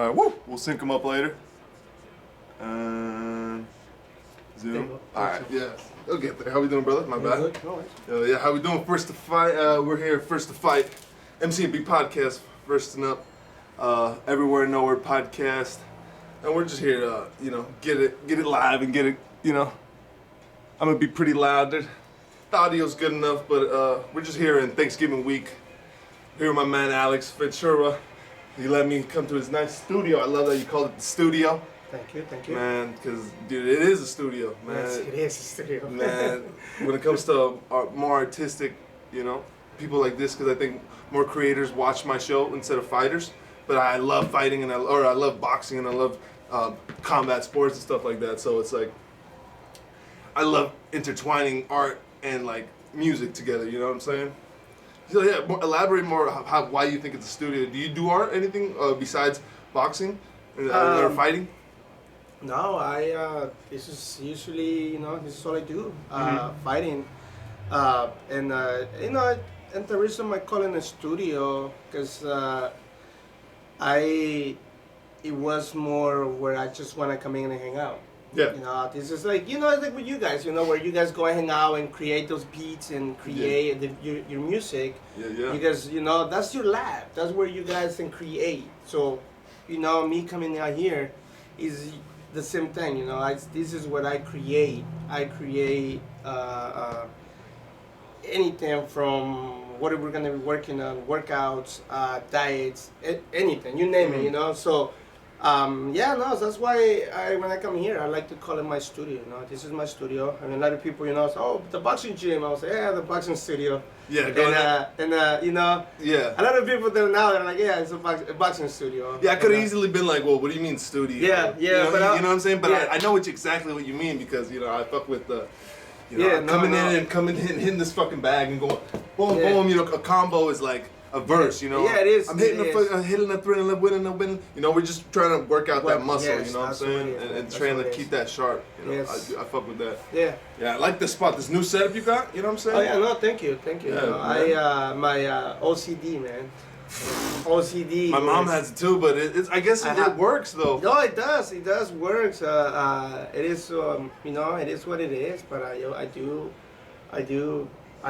All right, woo. We'll sync them up later. Zoom. All right, yeah. They'll get there. How we doing, brother? My bad. Yeah, how we doing? First to fight. We're here. First to fight. MCNB podcast. First and up. Everywhere, nowhere podcast. And we're just here to, get it live and get it. I'm gonna be pretty loud. The audio's good enough, but we're just here in Thanksgiving week. Here with my man Alex Ventura. He let me come to his nice studio. I love that you call it the studio. Thank you. Man, because, dude, it is a studio, man. Yes, it is a studio. Man, when it comes to more artistic, people like this, because I think more creators watch my show instead of fighters. But I love fighting, and I love boxing, and I love combat sports and stuff like that. So it's like, I love intertwining art and, music together, you know what I'm saying? So, yeah, elaborate more why you think it's a studio. Do you do art, anything besides boxing or fighting? No, this is usually, this is all I do, fighting. And the reason I call it a studio, because it was more where I just want to come in and hang out. Yeah. This is like, it's like with you guys, where you guys go and hang out and create those beats and create your music. Yeah. Because, that's your lab. That's where you guys can create. So, me coming out here is the same thing, this is what I create. I create anything from what we're going to be working on, workouts, diets, anything, you name it, So, that's why when I come here, I like to call it my studio, This is my studio. I mean, a lot of people, say, oh, the boxing gym. I will say, yeah, the boxing studio. Yeah, a lot of people there now, they're like, yeah, it's a boxing studio. Yeah, I could have easily been like, well, what do you mean studio? Yeah. You know what I'm saying? But I know exactly what you mean because, I fuck with the, coming in, hitting this fucking bag and going, boom, boom, a combo is like a verse, Yeah, it is. I'm hitting a thrill and winning. We're just trying to work out that muscle, yes, you know what I'm saying? And trying to keep that sharp. Yes. I fuck with that. Yeah. Yeah, I like this spot, this new setup you got, you know what I'm saying? Oh, yeah, no, thank you. Yeah, my OCD, man. OCD. My mom has it too, but I guess it works though. No, it does. It does works. It is, it is what it is. But I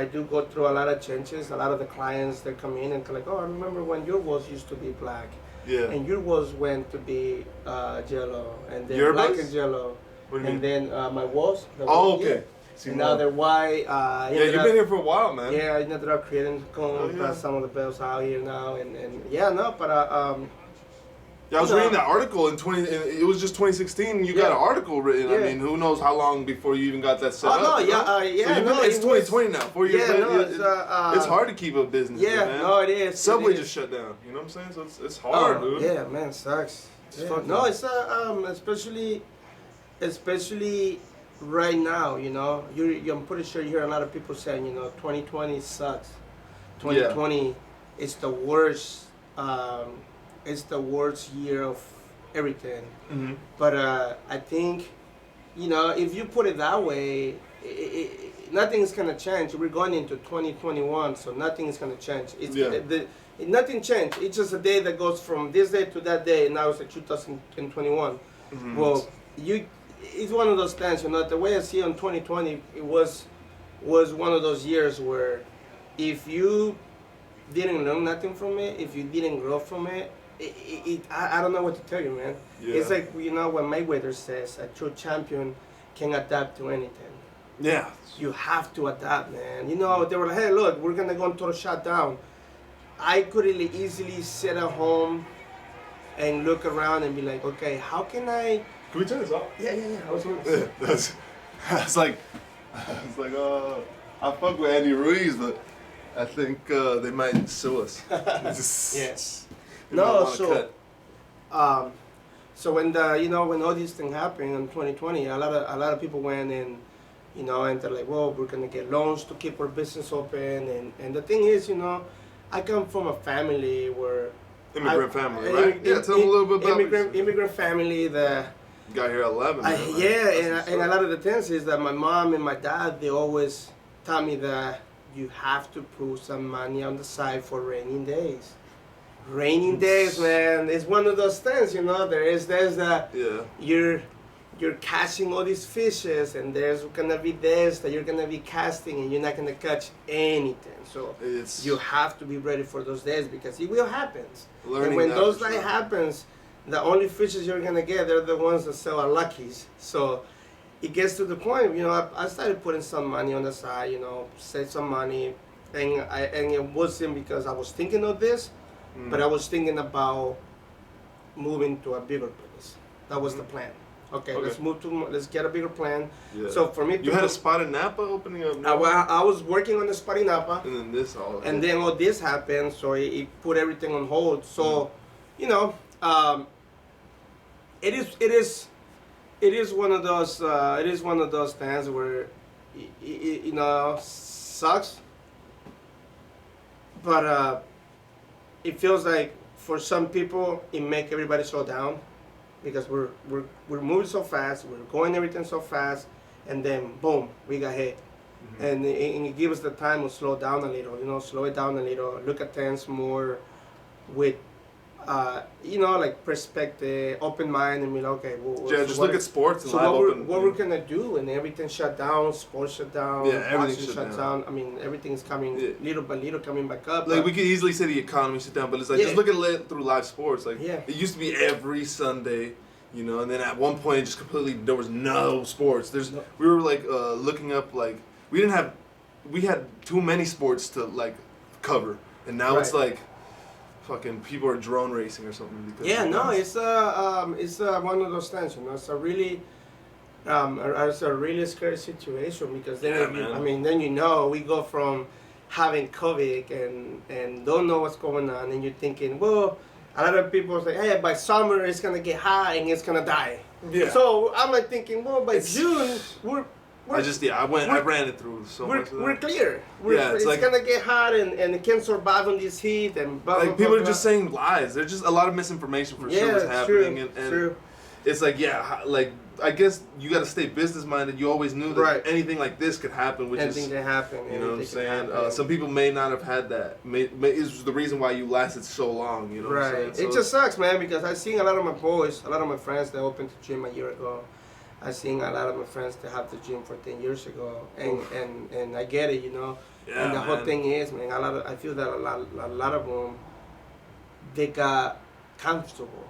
do go through a lot of changes. A lot of the clients that come in and like, oh, I remember when your walls used to be black. Yeah. And your walls went to be yellow, and then your black walls? and yellow. What do you mean? Then my walls. Okay. And now they're white. You've been here for a while, man. Yeah, I ended up creating some of the bells out here now, Yeah, I was reading that article it was just 2016. You got an article written. Yeah. I mean, who knows how long before you even got that set up? Oh no, it's 2020 now. 4 years later. It's hard to keep a business. Yeah, man. no, it is. Subway just shut down. You know what I'm saying? So it's hard, dude. Yeah, man, sucks. It's fun. No, it's especially right now. I'm pretty sure you hear a lot of people saying, 2020 sucks. 2020 is the worst. It's the worst year of everything. Mm-hmm. But I think, if you put it that way, nothing's gonna change. We're going into 2021, so nothing is gonna change. Nothing changed. It's just a day that goes from this day to that day. And now it's like 2021. Mm-hmm. Well, it's one of those things. The way I see on 2020, it was one of those years where if you didn't learn nothing from it, if you didn't grow from it, I don't know what to tell you, man. Yeah. It's like, when Mayweather says a true champion can adapt to anything. Yeah. You have to adapt, man. They were like, hey, look, we're going to go into a shutdown. I could easily sit at home and look around and be like, okay, how can I... Can we turn this off? Yeah. It's like, I fuck with Andy Ruiz, but I think they might sue us. Yes. No, so when when all these things happened in 2020, a lot of people went and and they're like, well, we're gonna get loans to keep our business open, and the thing is, I come from a family where immigrant family, right? Tell them a little bit about immigrant family that got here at 11. And a lot of the things is that my mom and my dad, they always tell me that you have to put some money on the side for rainy days. raining days, man. It's one of those things, you know. There's that you're catching all these fishes, and there's gonna be days that you're gonna be casting, and you're not gonna catch anything. So you have to be ready for those days because it will happen. And when those days happens, the only fishes you're gonna get, they're the ones that sell our luckies. So it gets to the point, you know, I started putting some money on the side, you know, save some money, and it wasn't because I was thinking of this, but I was thinking about moving to a bigger place. That was the plan. Okay, let's get a bigger plan. Yeah. So for me, you had a spot in Napa opening up. I was working on the spot in Napa, and then then all this happened, so it put everything on hold. So, you know, it is one of those things where it you know, sucks, but it feels like for some people it make everybody slow down because we're moving so fast, we're going everything so fast, and then boom, we got hit. And it gives us the time to slow down a little, you know, slow it down a little, look at things more with you know, like perspective, open mind, and be like, okay, well, just look at sports and what we're gonna do, and everything shut down, sports shut down, everything shut down. I mean, everything's coming little by little coming back up. Like we could easily say the economy shut down, but it's like just look at it through live sports. Like it used to be every Sunday, you know, and then at one point just completely there was no sports. We were like looking up, like we had too many sports to like cover, and now it's like fucking people are drone racing or something. Because it's one of those things, you know. It's a really scary situation because then then you know we go from having COVID and don't know what's going on, and you're thinking, well, a lot of people say, hey, by summer it's gonna get hot and it's gonna die. Yeah. So I'm like thinking, well, by June I ran it through so much. We're clear. It's like, gonna get hot and it can't survive on this heat and blah, like people are just saying lies. There's just a lot of misinformation for sure is happening, and it's like like I guess you got to stay business minded. You always knew that anything like this could happen, anything can happen. You know what I'm saying? Some people may not have had that. Is the reason why you lasted so long. You know what I'm saying? So it just sucks, man, because I've seen a lot of my boys, a lot of my friends that opened the gym a year ago. I've seen a lot of my friends that have the gym for 10 years ago, and I get it, you know. Yeah, and the whole thing is, man, I feel that a lot of them, they got comfortable,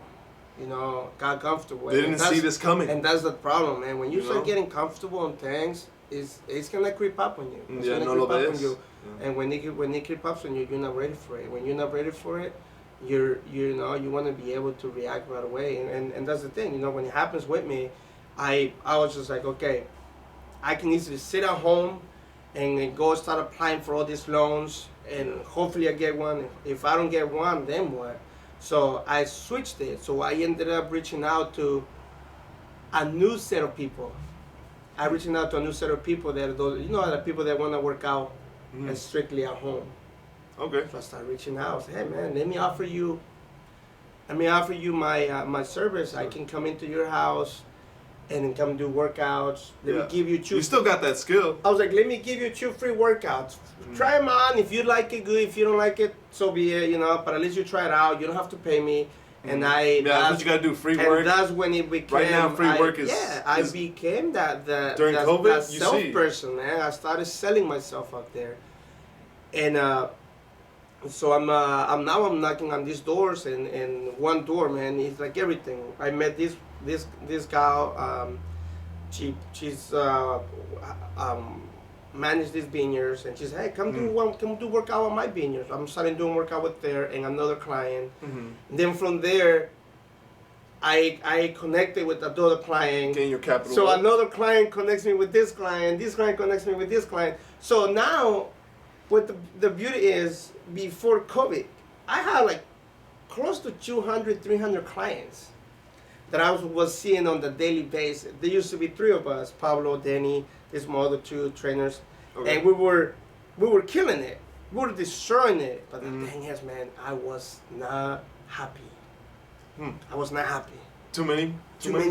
you know, They didn't see this coming. And that's the problem, man. When you start getting comfortable on things, it's gonna creep up on you. It's gonna creep up on you. Yeah. And when it creep up on you, you're not ready for it. When you're not ready for it, you want to be able to react right away. And that's the thing, you know, when it happens with me, I was just like, okay, I can easily sit at home and go start applying for all these loans, and hopefully I get one. If I don't get one, then what? So I switched it. So I ended up reaching out to a new set of people. That the people that want to work out strictly at home. Okay. So I started reaching out. I said, hey man, let me offer you my service. I can come into your house and come do workouts. Let me give you 2. You still got that skill. I was like, let me give you 2 free workouts. Try them on. If you like it, good. If you don't like it, so be it. You know. But at least you try it out. You don't have to pay me. And that's what you gotta do. Free work. And that's when it became. Right now, free work is. I became during COVID. That self person, man. I started selling myself out there, and so I'm knocking on these doors, and one door, man, it's like everything. I met this gal, she's managed these vineyards, and she said, hey, come do workout on my vineyards. I'm starting doing workout with there and another client. And then from there, I connected with another client. Getting your capital. So another client connects me with this client connects me with this client. So now, what the beauty is, before COVID, I had like close to 200, 300 clients that I was seeing on the daily basis. There used to be 3 of us, Pablo, Denny, these other 2 trainers, and we were killing it. We were destroying it. But the thing is, man, I was not happy. I was not happy. Too many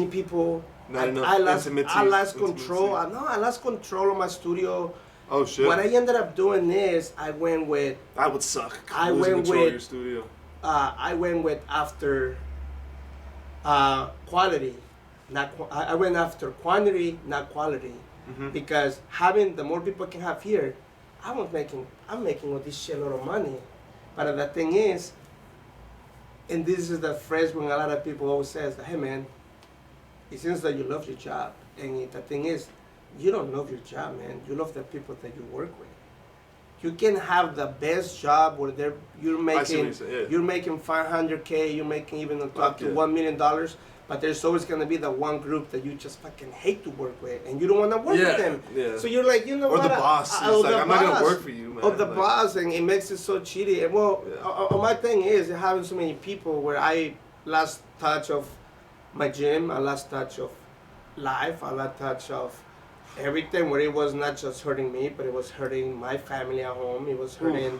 people. Not enough intimacy. I lost control. I lost control of my studio. Oh shit! What I ended up doing is I went with. That would suck. I went with your studio. I went with after quality, I went after quantity, not quality, because having the more people can have here, I'm making all this shitload of money, but the thing is, and this is the phrase when a lot of people always says, hey man, it seems that you love your job, and the thing is, you don't love your job, man. You love the people that you work with. You can have the best job where you're making $500K, you're making even up to $1 million, but there's always gonna be the one group that you just fucking hate to work with, and you don't want to work with them. Yeah. So you're like, you know what? Or the boss. It's like, I'm not gonna work for you, man. Or the boss, and it makes it so cheaty. And well, my thing is having so many people where I lost touch of my gym, I lost touch of life, I lost touch of everything, where it was not just hurting me, but it was hurting my family at home. It was hurting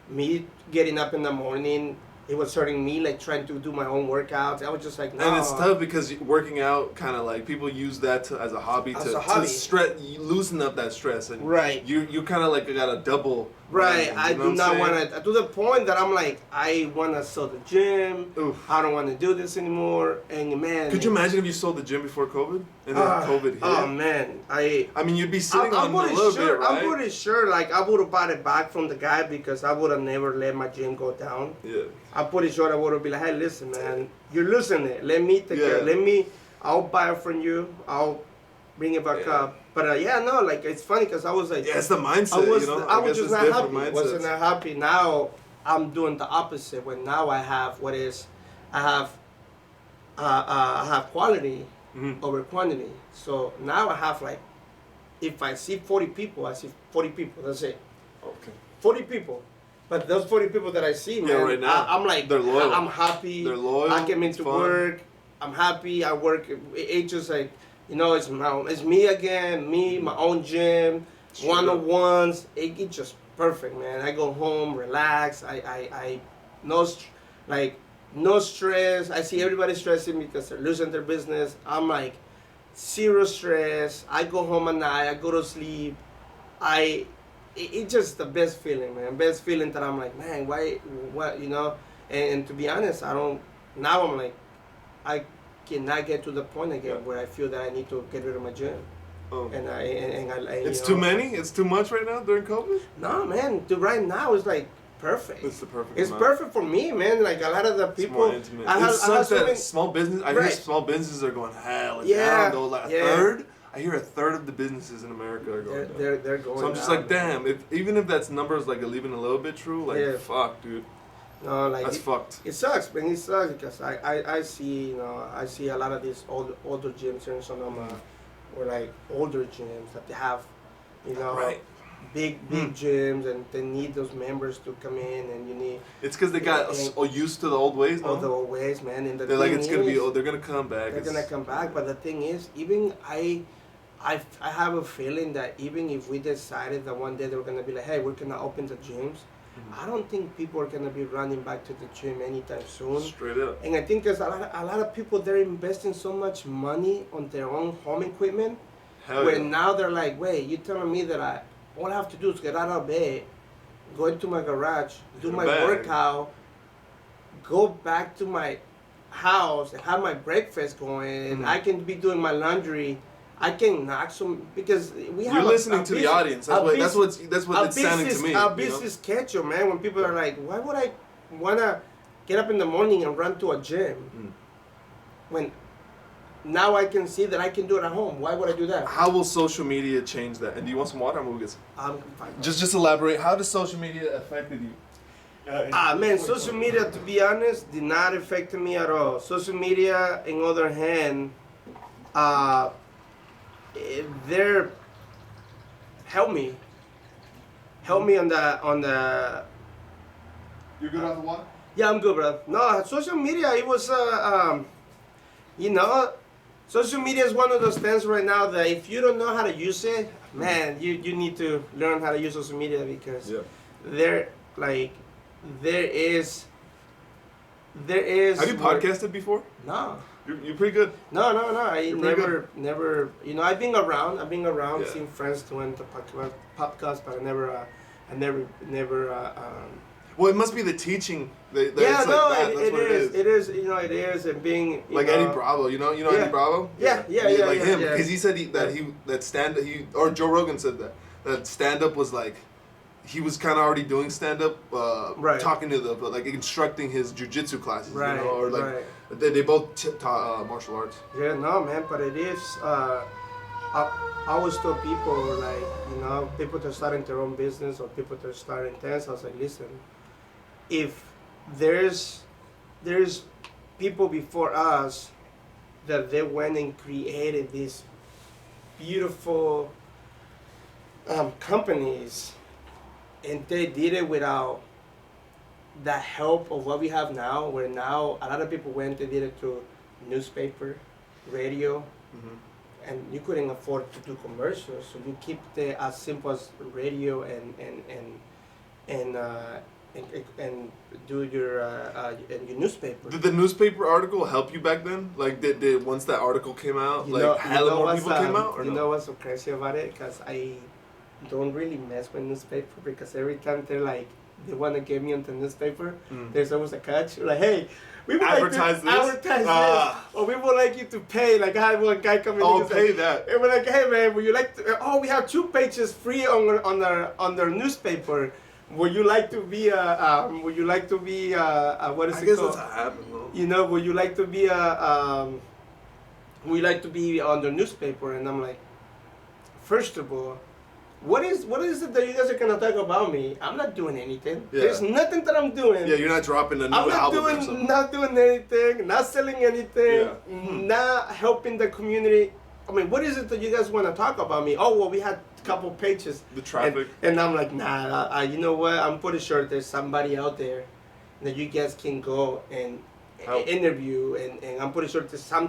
me getting up in the morning. It was hurting me, like trying to do my own workouts. I was just like, no. And it's tough because working out, kind of like people use that as a hobby to stress, loosen up that stress, and you kind of like got a double. Right, I do not want to, to the point that I'm like, I want to sell the gym. I don't want to do this anymore. And man, could you imagine if you sold the gym before COVID and then COVID hit? Oh man, I mean, you'd be sitting on a little bit, right? I'm pretty sure, like I would have bought it back from the guy because I would have never let my gym go down. Yeah. I'm pretty sure I would have been like, hey, listen, man, you're losing it. Let me take care. I'll buy it from you. I'll bring it back up. But like it's funny because I was like, it's the mindset. I was just not happy. Wasn't that happy. Now I'm doing the opposite. When now I have I have quality over quantity. So now I have like, if I see 40 people, I see 40 people. That's it. Okay. 40 people. But those 40 people that I see, man, right now, I'm like, they're loyal. I'm happy. They're loyal. I came into work. I'm happy. I work. It's just like, it's me again. Me, my own gym, one-on-ones. It's just perfect, man. I go home, relax. No stress. I see everybody stressing because they're losing their business. I'm like, zero stress. I go home at night. I go to sleep. It's just the best feeling, man. Best feeling that I'm like, man, what, And to be honest, now I'm like, I cannot get to the point again where I feel that I need to get rid of my gym. Oh. And I it's too many? It's too much right now during COVID? No, man. Right now it's like perfect. It's the perfect It's amount. perfect for me, man. Like a lot of the people. It's more intimate. It sucks that small business. I hear small businesses are going hell down though. Like a third. I hear a third of the businesses in America are going down. They're going. So I'm just like, damn. Even if that's numbers like even a little bit true, like fuck, dude. No, like that's fucked. It sucks, man. It sucks because I see I see a lot of these older gyms here in Sonoma, or like older gyms that they have, big gyms, and they need those members to come in, and you need. It's because they got used to the old ways. No? The old ways, man. And they're like, it's gonna be. They're gonna come back. They're gonna come back, but the thing is, even I have a feeling that even if we decided that one day they were gonna be like, hey, we're gonna open the gyms. I don't think people are gonna be running back to the gym anytime soon. Straight up. And I think there's a lot of people, they're investing so much money on their own home equipment. Where now they're like, wait, you're telling me that all I have to do is get out of bed, go into my garage, do my workout, go back to my house and have my breakfast going, and I can be doing my laundry. I can knock some because we have. You're listening to the audience. That's what it's sounding to me. A busy schedule, man. When people are like, "Why would I wanna get up in the morning and run to a gym?" When now I can see that I can do it at home. Why would I do that? How will social media change that? And do you want some water? I'm gonna get some. Just elaborate. How does social media affected you? Man, social media, to be honest, did not affect me at all. Social media, on the other hand, they're help me on the. You're good on the water? Yeah, I'm good, bro. No, social media, it was social media is one of those things right now that if you don't know how to use it, man, you need to learn how to use social media because there is. Have you podcasted before? No. You're pretty good. No. I never. I've been around, seen friends doing the podcast, but I never Well, it must be the teaching. That Yeah, it's no, like that. That's it what is. it is. It is. You know, it is, and being you Like know, Eddie Bravo, you know Yeah. Eddie Bravo? Yeah. Like him, yeah. because he said or Joe Rogan said that stand up was like, he was kind of already doing stand up, Right. talking to like instructing his jujitsu classes, Right, you know, or like right. they both taught martial arts. Yeah, no, man, but it is. I always tell people, like, you know, people that are starting their own business or people that are starting tents, I was like, listen, if there's people before us that they went and created these beautiful companies, and they did it without the help of what we have now, where now a lot of people went and did it through newspaper, radio, and you couldn't afford to do commercials, so you keep it as simple as radio and do your newspaper. Did the newspaper article help you back then? Like, did once that article came out, hella more people came out? Or you no? know what's so crazy about it? Because I don't really mess with newspaper, because every time they want to get me on the newspaper, there's always a catch. Like, hey, we would Advertise like to advertise this, or we would like you to pay. Like, I had one guy come in. Oh, and pay said, that. And we're like, hey man, would you like to? Oh, we have 2 pages free on their newspaper. Would you like to be Would you like to be what is I it guess called? that's how it happened, though. You know, would you like to be would you like to be on the newspaper? And I'm like, first of all, what is it that you guys are gonna talk about me? I'm not doing anything. Yeah. There's nothing that I'm doing. Yeah, you're not dropping a new I'm not album or something. doing anything, not selling anything, Yeah. not helping the community. I mean, what is it that you guys want to talk about me? Oh, well, we had a couple pages. The traffic. And I'm like, nah, you know what? I'm pretty sure there's somebody out there that you guys can go and Help. interview, and I'm pretty sure there's some